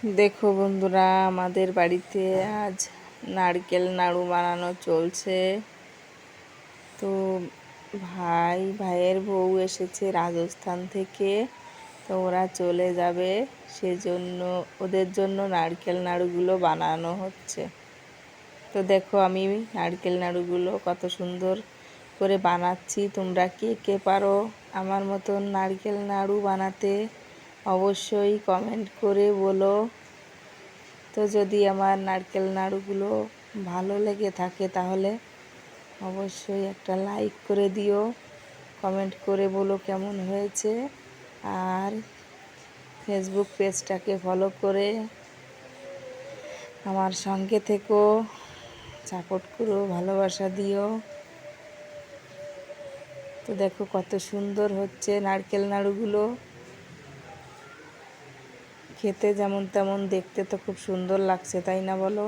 দেখো বন্ধুরা, আমাদের বাড়িতে আজ নারকেল নাড়ু বানানো চলছে। তো ভাইয়ের বউ এসেছে রাজস্থান থেকে, তো ওরা চলে যাবে, সেজন্য ওদের জন্য নারকেল নাড়ুগুলো বানানো হচ্ছে। তো দেখো আমি নারকেল নাড়ুগুলো কত সুন্দর করে বানাচ্ছি। তোমরা কে কে পারো আমার মতন নারকেল নাড়ু বানাতে অবশ্যই কমেন্ট করে বলো। তো যদি আমার নারকেল নাড়ুগুলো ভালো লেগে থাকে তাহলে অবশ্যই একটা লাইক করে দিও, কমেন্ট করে বলো কেমন হয়েছে, আর ফেসবুক পেজটাকে ফলো করে আমার সঙ্গে থেকো, সাপোর্ট করো, ভালোবাসা দিও। তো দেখো কত সুন্দর হচ্ছে নারকেল নাড়ুগুলো, খেতে যেমন তেমন, দেখতে তো খুব সুন্দর লাগছে, তাই না বলো?